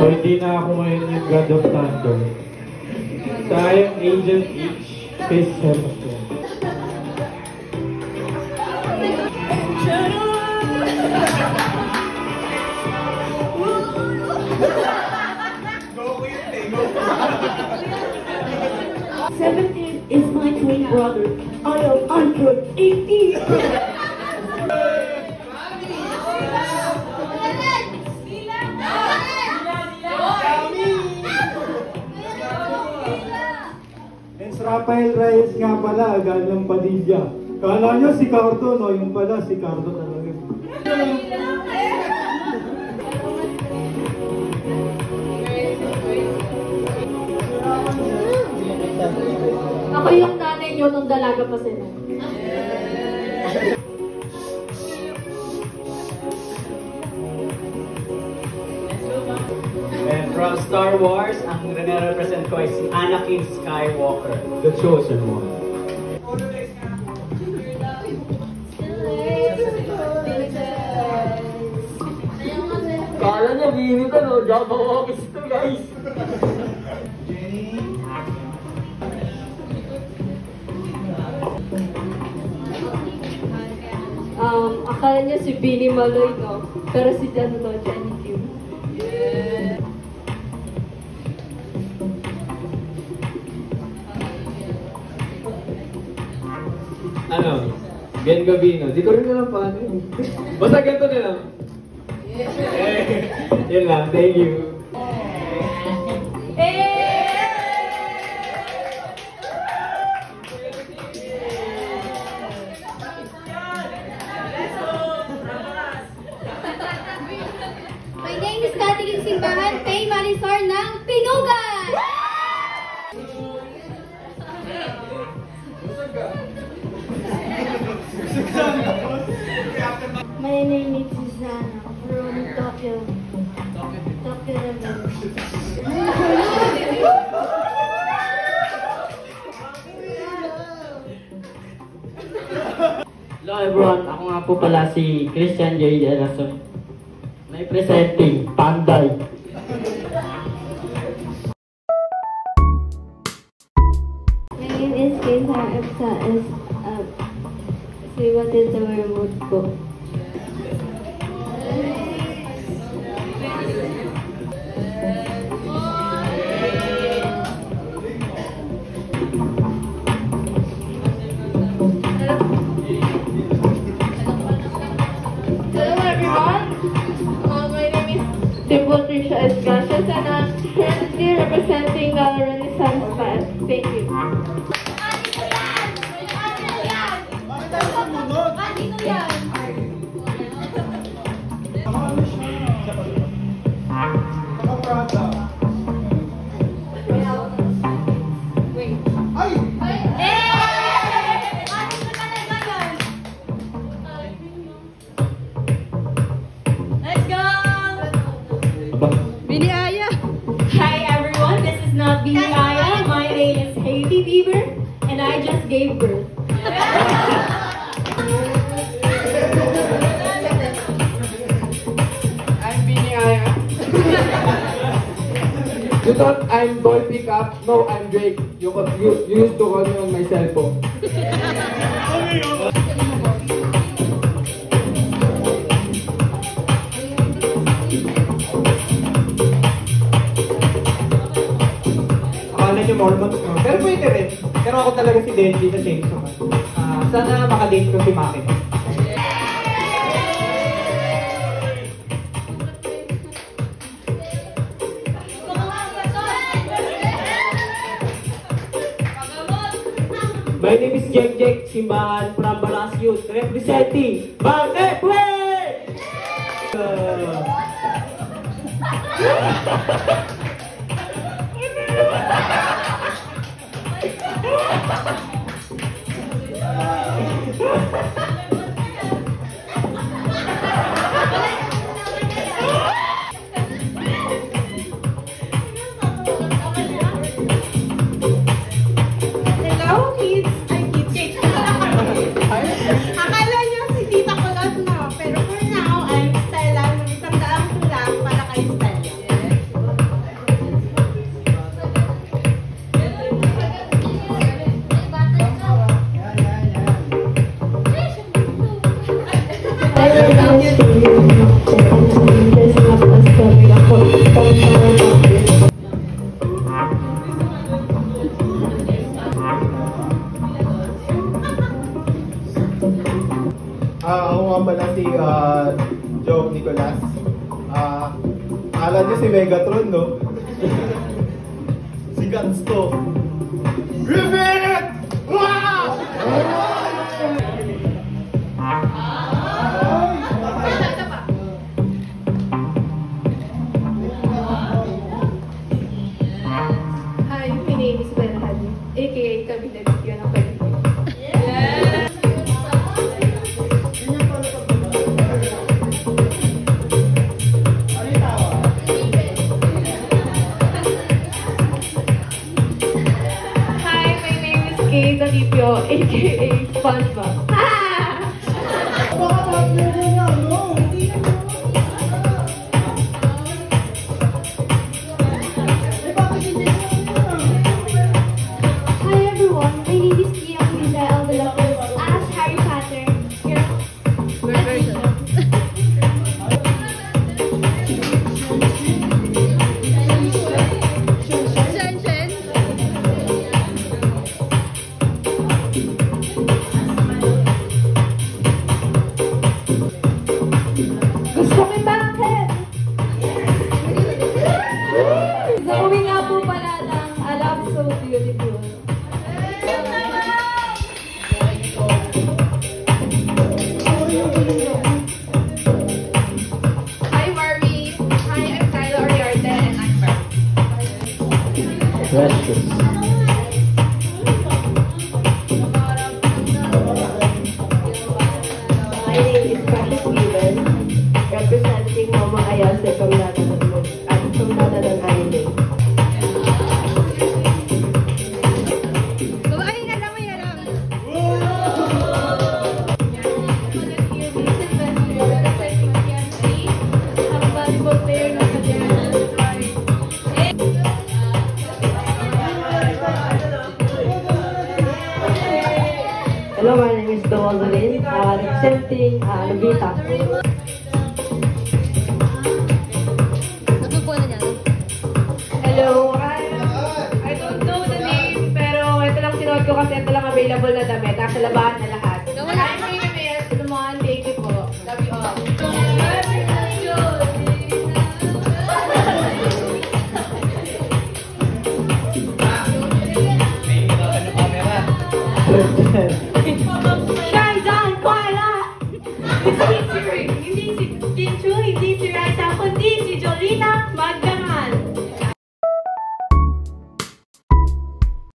So hindi na ako ngayon yung God of Thunder. So I am Agent H. Space Chemistry. Seventeen is my twin brother. I am 180. Rafael Reyes nga pala, agal ng Padilla. Kala nyo si Cardo, no? Yung pala, si Cardo talaga. Ako yung nanay nyo nung dalaga pa sila. And from Star Wars, ang nare-represent ko ay si Anakin Skywalker. The chosen one. Kala niya, bini ka no? Jabba Walkers ito guys. Akala niya si Billy Maloy, no? Pero si Jenny Kim. Ano? Ben Gabino. Di ko rin alam paano yun. Basta ganito na lang. Yun lang. Thank you. My name is Katiling Simbahan, Faye Marisor ng Pinugan! My name is Susanna from Tokyo. Tokyo Hello everyone, ako nga po pala si Christian J. Delason. May presenting, Panday. My name is Kaysar Epsa as Siwatin sa remote ko. Hello everyone. My name is Dimple Trisha Escasias and I'm currently representing the Renaissance Fest. Thank you. Bini Aya. Hi everyone, this is not Bini Aya. My name is Hailey Bieber and I just gave birth. I'm Bini Aya. You thought I'm boy pickup? No, I'm Drake. You used to call me on my cell phone. Akala niyo Mormon ko. Pero pwede rin. Pero ako talaga si Denji sa Chainsaw Man. Sana makadate ko si Maki. My name is Jack Simbahan from Balas Youth, representing Bante Play! Hello kids! Ay kids! Akala niyo si Tita Kulot na, pero for now, I'm Stella ng isang daang tula para kay Stella. Ako nga pala si Joe Nicolas. Akala niyo si Megatron, no? Si Guns to. Rivet! Wow! Hi, my name is Berhan, aka Kabinet yun ang pwede ko. Hi, my name is Kay Dalipio, aka SpongeBob. Hi everyone, my name is Kia Lisa Eldelacruz as Harry Potter. Shen Shen. Gusto ko bakit? Zoe nga po pala ng I Love So Beautiful. Hi, Barbie. Hi, I'm Kyla Oriarte and I'm Barbie. Precious. My name is Precious Weaver, representing Mama Ayase from Natanan Anime. Babae na lang, may alam. Hello, my name is Dawalin, representing Nobita. Natupo na niya. Hello, I don't know the name, pero ito lang sinuot ko kasi ito lang available na damit. Nasa labahan na lahat. Hi, my name is Lumon. Thank you po. Love you all. Shine down, quiet up!